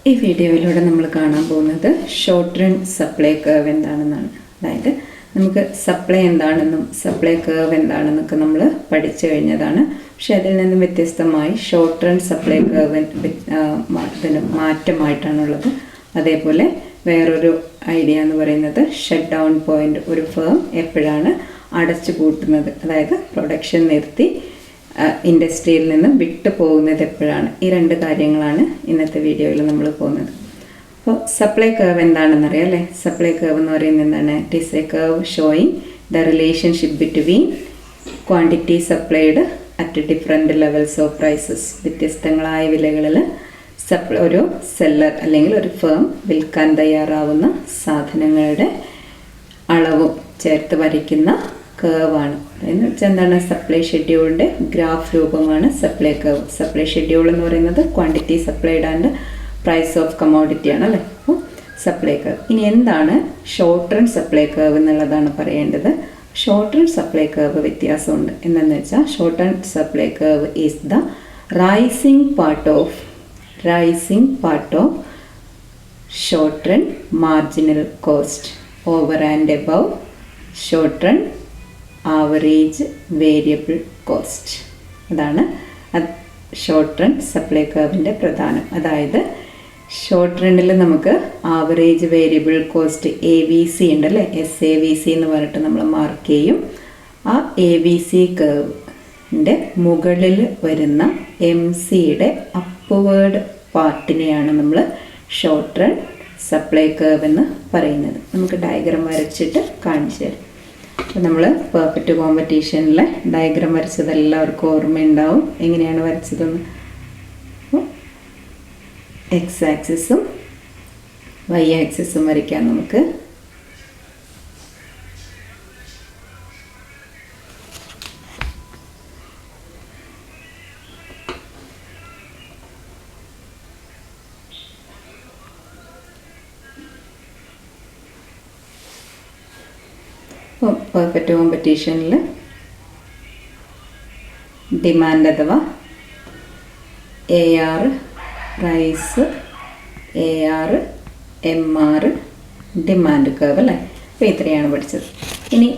ഈ വീഡിയോയിലൂടെ നമ്മൾ കാണാൻ പോകുന്നത് ഷോർട്ട് റൺ സപ്ലൈ കർവ് എന്താണെന്നാണ്. അതായത് നമുക്ക് സപ്ലൈ എന്താണെന്നും സപ്ലൈ കർവ് എന്താണെന്നൊക്കെ നമ്മൾ പഠിച്ചു കഴിഞ്ഞതാണ്. പക്ഷെ അതിൽ നിന്നും വ്യത്യസ്തമായി ഷോർട്ട് റൺ സപ്ലൈ കർവിന് മാറ്റമായിട്ടാണുള്ളത്. അതേപോലെ വേറൊരു ഐഡിയ എന്ന് പറയുന്നത് ഷട്ട് ഡൗൺ പോയിന്റ്. ഒരു ഫേം എപ്പോഴാണ് അടച്ചു പൂട്ടുന്നത്, അതായത് പ്രൊഡക്ഷൻ നിർത്തി ഇൻഡസ്ട്രിയിൽ നിന്ന് വിട്ടു പോകുന്നത് എപ്പോഴാണ്. ഈ രണ്ട് കാര്യങ്ങളാണ് ഇന്നത്തെ വീഡിയോയിൽ നമ്മൾ പോകുന്നത്. അപ്പോൾ സപ്ലൈ കർവ് എന്താണെന്നറിയാം അല്ലേ? സപ്ലൈ കർവ് എന്ന് പറയുന്നത് എന്താണ്? It is a curve showing the relationship between quantity supplied at different levels of prices. വ്യത്യസ്തങ്ങളായ വിലകളിൽ ഒരു സെല്ലർ അല്ലെങ്കിൽ ഒരു ഫേം വിൽക്കാൻ തയ്യാറാവുന്ന സാധനങ്ങളുടെ അളവും ചേർത്ത് വരയ്ക്കുന്ന കർവാണ്. എന്ന് വെച്ചാൽ എന്താണ്? സപ്ലൈ ഷെഡ്യൂളിൻ്റെ ഗ്രാഫ് രൂപമാണ് സപ്ലൈ കർവ്. സപ്ലൈ ഷെഡ്യൂൾ എന്ന് പറയുന്നത് quantity supplied and price of commodity ആണ് അല്ലേ? അപ്പോൾ സപ്ലൈ കർവ്. ഇനി എന്താണ് ഷോർട്ട് റൺ സപ്ലൈ കർവ് എന്നുള്ളതാണ് പറയേണ്ടത്. ഷോർട്ട് റൺ സപ്ലൈ കർവ് വ്യത്യാസമുണ്ട്. എന്താണെന്ന് വെച്ചാൽ short run supply curve is the rising part of short run marginal cost over and above short run average variable cost. അതാണ് short run supply കർവിൻ്റെ പ്രധാനം. അതായത് short റണ്ണിൽ നമുക്ക് average variable cost AVC ഉണ്ടല്ലേ, SAVC എന്ന് പറഞ്ഞിട്ട് നമ്മൾ മാർക്ക് ചെയ്യും. ആ AVC കർവിൻ്റെ മുകളിൽ വരുന്ന MCയുടെ അപ്വേർഡ് പാർട്ടിനെയാണ് നമ്മൾ ഷോർട്ട് റൺ സപ്ലൈ കർവ് എന്ന് പറയുന്നത്. നമുക്ക് ഡയഗ്രാം വരച്ചിട്ട് കാണിച്ചു തരാം. അപ്പോൾ നമ്മൾ പെർഫെക്റ്റ് കോമ്പറ്റീഷനിലെ ഡയഗ്രാം വരച്ചത് എല്ലാവർക്കും ഓർമ്മയുണ്ടാവും. എങ്ങനെയാണ് വരച്ചതെന്ന്. എക്സ് ആക്സിസും Y ആക്സിസും വരയ്ക്കാം നമുക്ക്. പെർഫെക്റ്റ് കോമ്പറ്റീഷനിൽ ഡിമാൻഡ് അഥവാ AR price, AR MR demand curve അല്ലേ? അപ്പോൾ ഇത്രയാണ് പഠിച്ചത്. ഇനി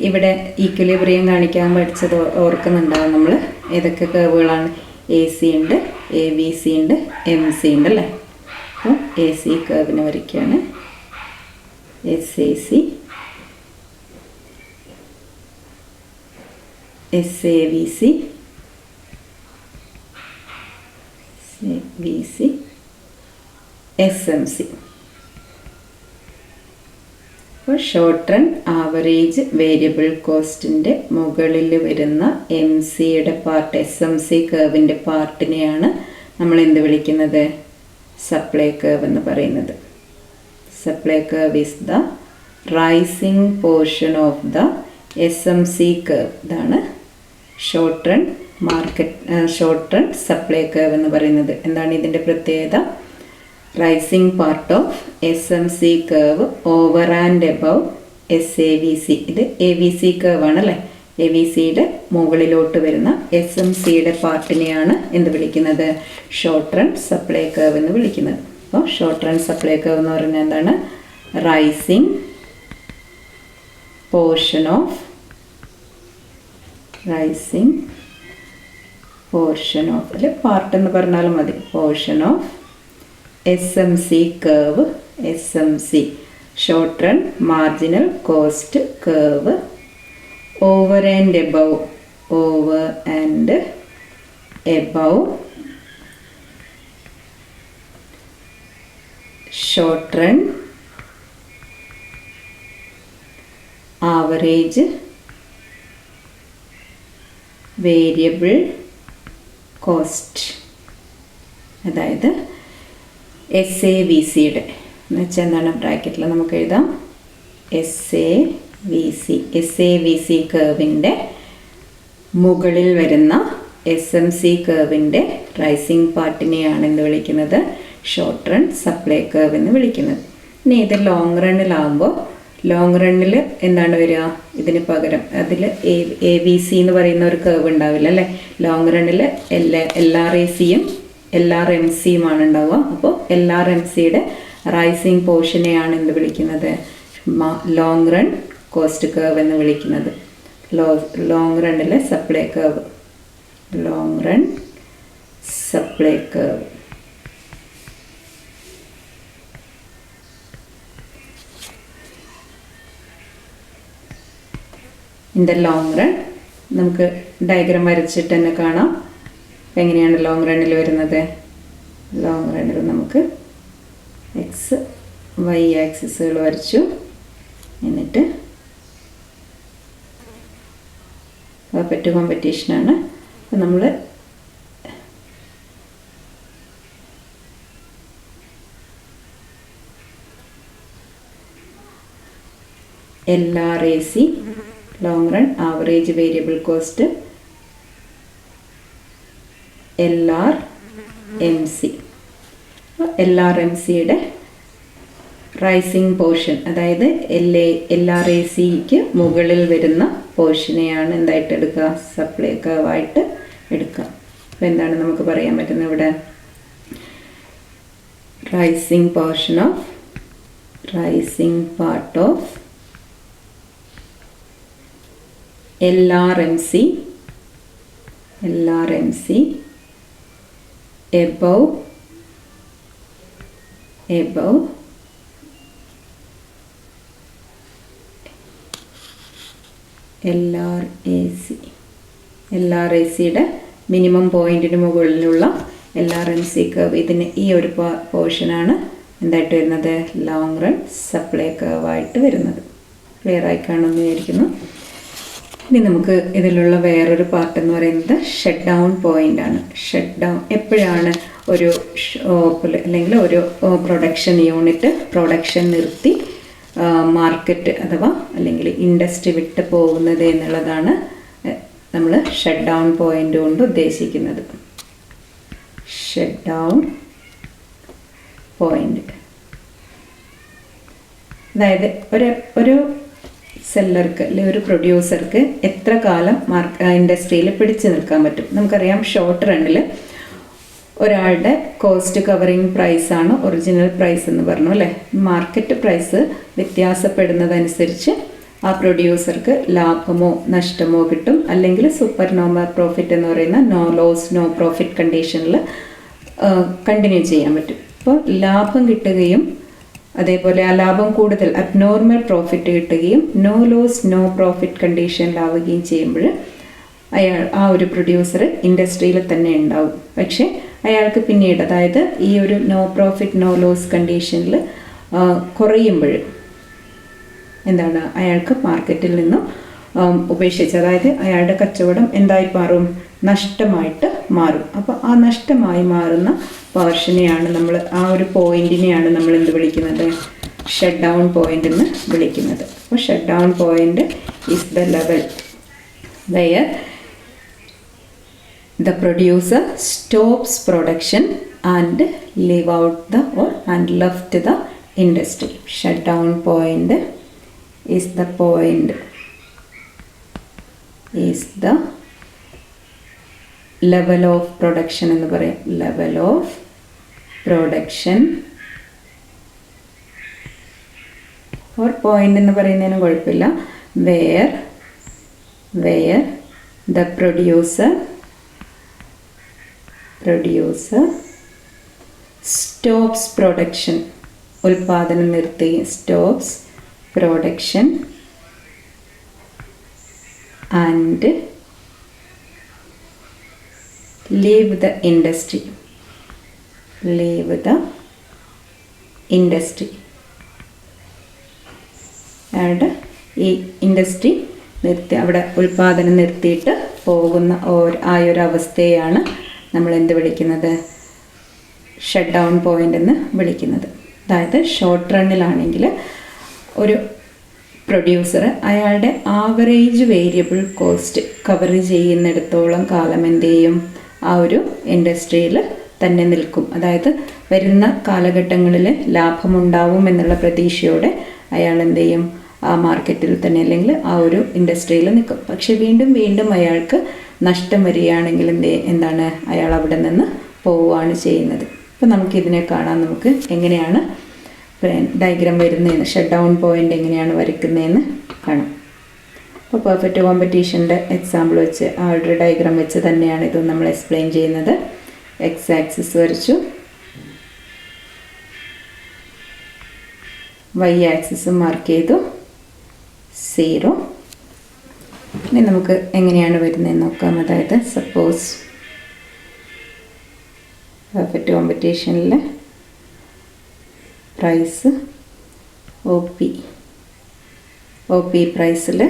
ഇവിടെ ഈക്വിലിബ്രിയം കാണിക്കാൻ പഠിച്ചത് ഓർക്കുന്നുണ്ടാവും നമ്മൾ. ഏതൊക്കെ കർവുകളാണ്? AC ഉണ്ട്, AVC ഉണ്ട്, MC ഉണ്ട് അല്ലേ? അപ്പോൾ AC കർവിന് വരയ്ക്കുകയാണ്. SAC, SAVC, SMC. അപ്പോൾ ഷോർട്ട് റൺ ആവറേജ് വേരിയബിൾ കോസ്റ്റിൻ്റെ മുകളിൽ വരുന്ന MCയുടെ പാർട്ട്, SMC കർവിൻ്റെ പാർട്ടിനെയാണ് നമ്മൾ എന്ത് വിളിക്കുന്നത്? സപ്ലൈ കർവ് എന്ന് പറയുന്നത്. Supply curve is the rising portion of the SMC curve. ഇതാണ് ഷോർട്ട് റൺ സപ്ലൈ കർവ് എന്ന് പറയുന്നത്. എന്താണ് ഇതിൻ്റെ പ്രത്യേകത? Rising part of SMC curve over and above SAVC. ഇത് AVC കർവ് ആണല്ലേ? AVCയുടെ മുകളിലോട്ട് വരുന്ന SMCയുടെ പാർട്ടിനെയാണ് എന്ത് വിളിക്കുന്നത്? ഷോർട്ട് റൺ സപ്ലൈ കർവ് എന്ന് വിളിക്കുന്നത്. അപ്പോൾ ഷോർട്ട് റൺ സപ്ലൈ കർവ് എന്ന് പറഞ്ഞാൽ എന്താണ്? റൈസിംഗ് പോർഷൻ ഓഫ് അല്ലെ പാർട്ട് എന്ന് പറഞ്ഞാലും മതി. Portion of SMC curve, SMC short run marginal cost curve over and above short run average variable cost. അതായത് SAVCയുടെ എന്ന് വെച്ചാൽ എന്താണ്? ബ്രാക്കറ്റിൽ നമുക്ക് എഴുതാം SAVC കർവിൻ്റെ മുകളിൽ വരുന്ന SMC കർവിൻ്റെ റൈസിംഗ് പാർട്ടിനെയാണ് എന്ത് വിളിക്കുന്നത്? ഷോർട്ട് റൺ സപ്ലൈ കർവ് എന്ന് വിളിക്കുന്നത്. ഇനി ഇത് ലോങ് റണ്ണിലാകുമ്പോൾ ലോങ് റണ്ണിൽ എന്താണ് വരിക? ഇതിന് പകരം അതിൽ AVC എന്ന് പറയുന്ന ഒരു കർവ് ഉണ്ടാവില്ല അല്ലേ? ലോങ് റണ്ണിൽ LRACയും LRMCയുമാണ് ഉണ്ടാവുക. അപ്പോൾ LRMCയുടെ റൈസിങ് പോർഷനെയാണ് എന്ത് വിളിക്കുന്നത്? ലോങ് റൺ കോസ്റ്റ് കർവ് എന്ന് വിളിക്കുന്നത്. ലോങ് റണ്ണിലെ supply curve, long run supply curve. In the long run നമുക്ക് ഡയഗ്രാം വരച്ചിട്ട് തന്നെ കാണാം എങ്ങനെയാണ് ലോങ് റണ്ണിൽ വരുന്നത്. ലോങ് റണ്ണിൽ നമുക്ക് എക്സ് വൈ ആക്സിസുകൾ വരച്ചു. എന്നിട്ട് പെർഫെക്റ്റ് കോമ്പറ്റീഷനാണ്. അപ്പം നമ്മൾ LRAC long run average variable cost, LRMC. LRMCയുടെ റൈസിങ് പോർഷൻ, അതായത് LRACക്ക് മുകളിൽ വരുന്ന പോർഷനെയാണ് എന്തായിട്ട് എടുക്കുക? സപ്ലൈ കർവായിട്ട് എടുക്കുക. അപ്പോൾ എന്താണ് നമുക്ക് പറയാൻ പറ്റുന്നത് ഇവിടെ? Rising portion of, rising part of LRMC above LRACയുടെ മിനിമം പോയിന്റിന് മുകളിലുള്ള LRMC കർവ്. ഇതിന് ഈ ഒരു പോർഷനാണ് എന്തായിട്ട് വരുന്നത്? ലോങ് റൺ സപ്ലൈ കർവായിട്ട് വരുന്നത്. ക്ലിയർ ആയി കാണുമെന്ന് വിചാരിക്കുന്നു. ഇനി നമുക്ക് ഇതിലുള്ള വേറൊരു പാർട്ട് എന്ന് പറയുന്നത് ഷട്ട് ഡൗൺ പോയിന്റ് ആണ്. ഷട്ട് ഡൗൺ എപ്പോഴാണ് ഒരു ഷോപ്പിൽ അല്ലെങ്കിൽ ഒരു പ്രൊഡക്ഷൻ യൂണിറ്റ് പ്രൊഡക്ഷൻ നിർത്തി മാർക്കറ്റ് അഥവാ അല്ലെങ്കിൽ ഇൻഡസ്ട്രി വിട്ട് പോകുന്നത് എന്നുള്ളതാണ് നമ്മൾ ഷട്ട് ഡൗൺ പോയിന്റ് കൊണ്ട് ഉദ്ദേശിക്കുന്നത്. ഷട്ട് ഡൗൺ പോയിന്റ് അതായത് ഒരു സെല്ലർക്ക് അല്ലെങ്കിൽ ഒരു പ്രൊഡ്യൂസർക്ക് എത്ര കാലം ഇൻഡസ്ട്രിയിൽ പിടിച്ചു നിൽക്കാൻ പറ്റും. നമുക്കറിയാം ഷോർട്ട് റണ്ണിൽ ഒരാളുടെ കോസ്റ്റ് കവറിങ് പ്രൈസാണ് ഒറിജിനൽ പ്രൈസ് എന്ന് പറഞ്ഞു അല്ലേ. മാർക്കറ്റ് പ്രൈസ് വ്യത്യാസപ്പെടുന്നതനുസരിച്ച് ആ പ്രൊഡ്യൂസർക്ക് ലാഭമോ നഷ്ടമോ കിട്ടും. അല്ലെങ്കിൽ സൂപ്പർ നോർമൽ പ്രോഫിറ്റ് എന്ന് പറയുന്ന നോ ലോസ് നോ പ്രോഫിറ്റ് കണ്ടീഷനിൽ കണ്ടിന്യൂ ചെയ്യാൻ പറ്റും. അപ്പോൾ ലാഭം കിട്ടുകയും അതേപോലെ ആ ലാഭം കൂടുതൽ അബ്നോർമൽ പ്രോഫിറ്റ് കിട്ടുകയും നോ ലോസ് നോ പ്രോഫിറ്റ് കണ്ടീഷനിലാവുകയും ചെയ്യുമ്പോൾ ആ ഒരു പ്രൊഡ്യൂസർ ഇൻഡസ്ട്രിയിൽ തന്നെ ഉണ്ടാവും. പക്ഷേ അയാൾക്ക് പിന്നീട്, അതായത് ഈ ഒരു നോ പ്രോഫിറ്റ് നോ ലോസ് കണ്ടീഷനിൽ കുറയുമ്പോൾ എന്താണ്, അയാൾക്ക് മാർക്കറ്റിൽ നിന്നും ഉപേക്ഷിച്ച്, അതായത് അയാളുടെ കച്ചവടം എന്തായി മാറും? നഷ്ടമായിട്ട് മാറും. അപ്പോൾ ആ നഷ്ടമായി മാറുന്ന പോർഷനെയാണ് നമ്മൾ, ആ ഒരു പോയിന്റിനെയാണ് നമ്മൾ എന്ത് വിളിക്കുന്നത്? ഷട്ട് ഡൗൺ പോയിന്റ് എന്ന് വിളിക്കുന്നത്. അപ്പോൾ shut down point is the level where the producer stops production and leave out the and left the industry. Shutdown point is the point, is the level of production എന്ന് പറയാം. level of production or point എന്ന് പറയുന്നതിനും കുഴപ്പമില്ല. where the producer stops production, ഉൽപാദനം നിർത്തി, stops production and leave the industry. അയാളുടെ ഈ industry നിർത്തി, അവിടെ ഉൽപാദനം നിർത്തിയിട്ട് പോകുന്ന ആ ഒരു അവസ്ഥയാണ് നമ്മൾ എന്ത് വിളിക്കുന്നത്? ഷട്ട് ഡൗൺ പോയിന്റ് എന്ന് വിളിക്കുന്നത്. അതായത് ഷോർട്ട് റണ്ണിലാണെങ്കിൽ ഒരു പ്രൊഡ്യൂസർ അയാളുടെ ആവറേജ് വേരിയബിൾ കോസ്റ്റ് കവർ ചെയ്യുന്നിടത്തോളം കാലം എന്ത് ചെയ്യും? ആ ഒരു ഇൻഡസ്ട്രിയിൽ തന്നെ നിൽക്കും. അതായത് വരുന്ന കാലഘട്ടങ്ങളിൽ ലാഭമുണ്ടാവും എന്നുള്ള പ്രതീക്ഷയോടെ അയാൾ എന്ത് ചെയ്യും? ആ മാർക്കറ്റിൽ തന്നെ അല്ലെങ്കിൽ ആ ഒരു ഇൻഡസ്ട്രിയിൽ നിൽക്കും. പക്ഷെ വീണ്ടും അയാൾക്ക് നഷ്ടം വരികയാണെങ്കിൽ എന്താണ്, അയാൾ അവിടെ നിന്ന് പോവുകയാണ് ചെയ്യുന്നത്. അപ്പോൾ നമുക്കിതിനെ കാണാൻ നമുക്ക് എങ്ങനെയാണ് ഡയഗ്രാം വരുന്നതെന്ന്, ഷട്ട് ഡൗൺ പോയിൻ്റ് എങ്ങനെയാണ് വരയ്ക്കുന്നതെന്ന് കാണാം. അപ്പോൾ പെർഫെക്റ്റ് കോമ്പറ്റീഷൻ്റെ എക്സാമ്പിൾ വെച്ച് ആ ഒരു ഡയഗ്രാം വെച്ച് തന്നെയാണ് ഇത് നമ്മൾ എക്സ്പ്ലെയിൻ ചെയ്യുന്നത്. എക്സ് ആക്സിസ് വരച്ചു, വൈ ആക്സിസ് മാർക്ക് ചെയ്തു 0. ഇനി നമുക്ക് എങ്ങനെയാണ് വരുന്നതെന്ന് നോക്കാം. അതായത് സപ്പോസ് പെർഫെക്റ്റ് കോമ്പറ്റീഷനിൽ പ്രൈസ് ഒ പി പ്രൈസിൽ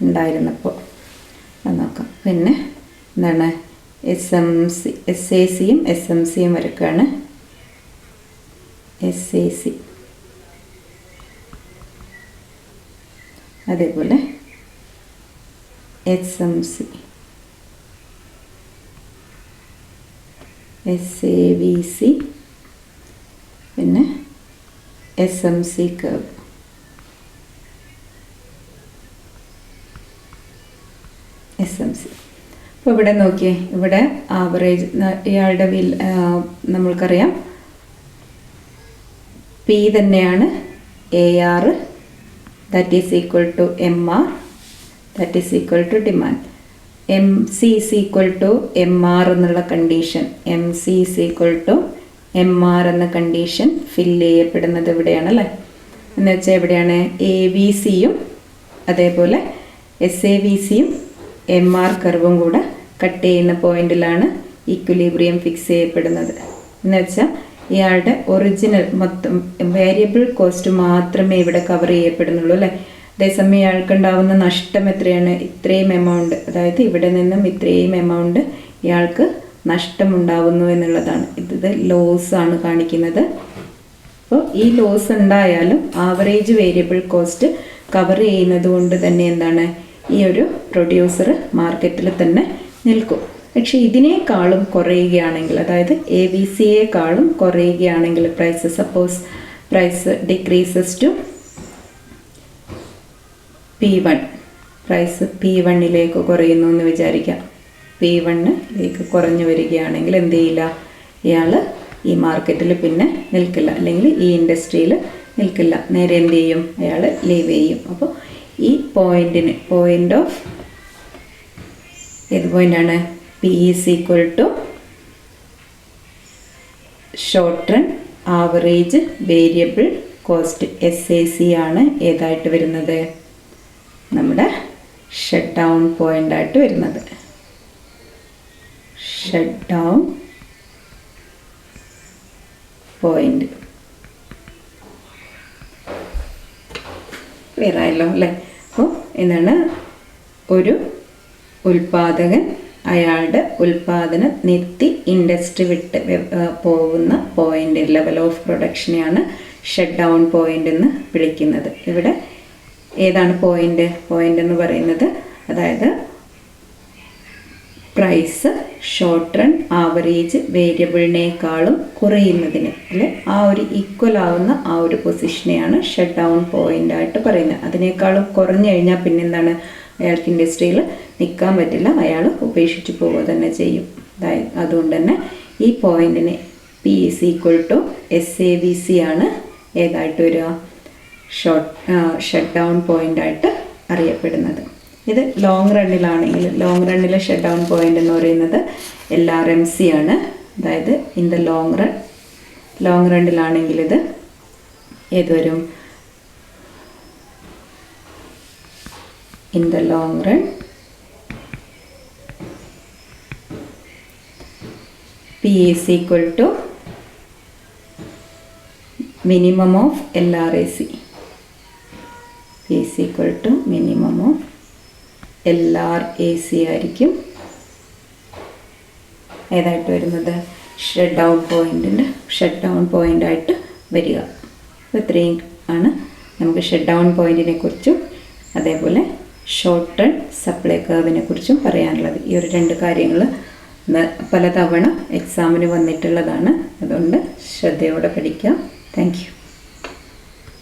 ഉണ്ടായിരുന്നപ്പോൾ അത് നോക്കാം. പിന്നെ എന്താണ് SACയും SMCയും വരയ്ക്കുകയാണ്. SAC അതേപോലെ SMC, SAVC, പിന്നെ SMC കർവ്. SMC. അപ്പോൾ ഇവിടെ നോക്കിയേ, ഇവിടെ ആവറേജ് ഇയാളുടെ നമ്മൾക്കറിയാം P തന്നെയാണ് AR, that is equal to MR, that is equal to demand. MC is equal to MR എന്നുള്ള condition, MC is equal to MR എന്ന കണ്ടീഷൻ ഫില്ല് ചെയ്യപ്പെടുന്നത് എവിടെയാണല്ലേ എന്ന് വെച്ചാൽ എവിടെയാണ് AVCയും അതേപോലെ SAVCയും MR കർവും കൂടെ കട്ട് ചെയ്യുന്ന പോയിന്റിലാണ് ഈക്വിലിബ്രിയം ഫിക്സ് ചെയ്യപ്പെടുന്നത്. എന്ന് വെച്ചാൽ ഇയാളുടെ ഒറിജിനൽ മൊത്തം വേരിയബിൾ കോസ്റ്റ് മാത്രമേ ഇവിടെ കവർ ചെയ്യപ്പെടുന്നുള്ളൂ അല്ലേ. അതേസമയം ഇയാൾക്കുണ്ടാവുന്ന നഷ്ടം എത്രയാണ്? ഇത്രയും എമൗണ്ട്, അതായത് ഇവിടെ നിന്നും ഇത്രയും എമൗണ്ട് ഇയാൾക്ക് നഷ്ടമുണ്ടാവുന്നു എന്നുള്ളതാണ്. ഇത് ലോസ് ആണ് കാണിക്കുന്നത്. അപ്പോൾ ഈ ലോസ് ഉണ്ടായാലും ആവറേജ് വേരിയബിൾ കോസ്റ്റ് കവർ ചെയ്യുന്നത് കൊണ്ട് തന്നെ എന്താണ്, ഈ ഒരു പ്രൊഡ്യൂസർ മാർക്കറ്റിൽ തന്നെ നിൽക്കും. പക്ഷേ ഇതിനേക്കാളും കുറയുകയാണെങ്കിൽ, അതായത് AVCയേക്കാളും കുറയുകയാണെങ്കിൽ price, suppose price decreases to P1, price P1ലേക്ക് കുറയുന്നു എന്ന് വിചാരിക്കാം. P1ലേക്ക് കുറഞ്ഞു വരികയാണെങ്കിൽ എന്ത് ചെയ്യില്ല, ഇയാൾ ഈ മാർക്കറ്റിൽ പിന്നെ നിൽക്കില്ല, അല്ലെങ്കിൽ ഈ ഇൻഡസ്ട്രിയിൽ നിൽക്കില്ല. നേരെ എന്ത് ചെയ്യും, അയാൾ ലീവ് ചെയ്യും. അപ്പോൾ ഈ പോയിൻ്റ് ഓഫ് ഏത് പോയിൻ്റാണ്? P is equal to short run average variable cost, SAC ആണ് ഏതായിട്ട് വരുന്നത്, നമ്മുടെ ഷട്ട് ഡൗൺ പോയിൻ്റ് ആയിട്ട് വരുന്നത്. ഷട്ട് ഡൗൺ പോയിൻ്റ് ക്ലിയർ ആയല്ലോ അല്ലേ. അപ്പോൾ എന്താണ്, ഒരു ഉൽപാദകൻ അയാളുടെ ഉൽപാദനം നിർത്തി ഇൻഡസ്ട്രി വിട്ട് പോകുന്ന പോയിൻ്റ്, ലെവൽ ഓഫ് പ്രൊഡക്ഷനെയാണ് ഷട്ട് ഡൗൺ പോയിൻ്റ് എന്ന് വിളിക്കുന്നത്. ഇവിടെ ഏതാണ് പോയിൻ്റ് എന്ന് പറയുന്നത്? അതായത് പ്രൈസ് ഷോർട്ട് റൺ ആവറേജ് വേരിയബിളിനേക്കാളും കുറയുന്നതിന്, അല്ലെ ആ ഒരു ഈക്വൽ ആവുന്ന ആ ഒരു പൊസിഷനെയാണ് ഷട്ട് ഡൗൺ പോയിൻ്റ് ആയിട്ട് പറയുന്നത്. അതിനേക്കാളും കുറഞ്ഞു കഴിഞ്ഞാൽ പിന്നെന്താണ്, അയാൾക്ക് ഇൻഡസ്ട്രിയിൽ നിൽക്കാൻ പറ്റില്ല, അയാൾ ഉപേക്ഷിച്ച് പോവുക തന്നെ ചെയ്യും. അതുകൊണ്ട് തന്നെ ഈ പോയിന്റിനെ P is equal to SAVC ആണ് ഏതായിട്ട് വരിക, ഷട്ട് ഡൗൺ പോയിൻ്റ് ആയിട്ട് അറിയപ്പെടുന്നത്. ഇത് ലോങ് റണ്ണിലാണെങ്കിൽ, ലോങ് റണ്ണിലെ ഷട്ട് ഡൗൺ പോയിൻ്റ് എന്ന് പറയുന്നത് LRMC ആണ്. അതായത് ഇൻ ദ ലോങ് റണ്ണിലാണെങ്കിൽ ഇത് ഏത് വരും, in the long run P is equal to minimum of LRAC. P is equal to minimum of LRAC ആയിരിക്കും ഏതായിട്ട് വരുന്നത്, ഷട്ട് ഡൗൺ പോയിൻ്റ് ആയിട്ട് വരിക. അപ്പോൾ ഇത്രയും ആണ് നമുക്ക് ഷട്ട് ഡൗൺ പോയിൻറ്റിനെ കുറിച്ചും അതേപോലെ ഷോർട്ട് റൺ സപ്ലൈ കർവിനെ കുറിച്ചും പറയാനുള്ളത്. ഈ ഒരു രണ്ട് കാര്യങ്ങൾ പലതവണ എക്സാമിന് വന്നിട്ടുള്ളതാണ്. അതുകൊണ്ട് ശ്രദ്ധയോടെ പഠിക്കുക. Thank you.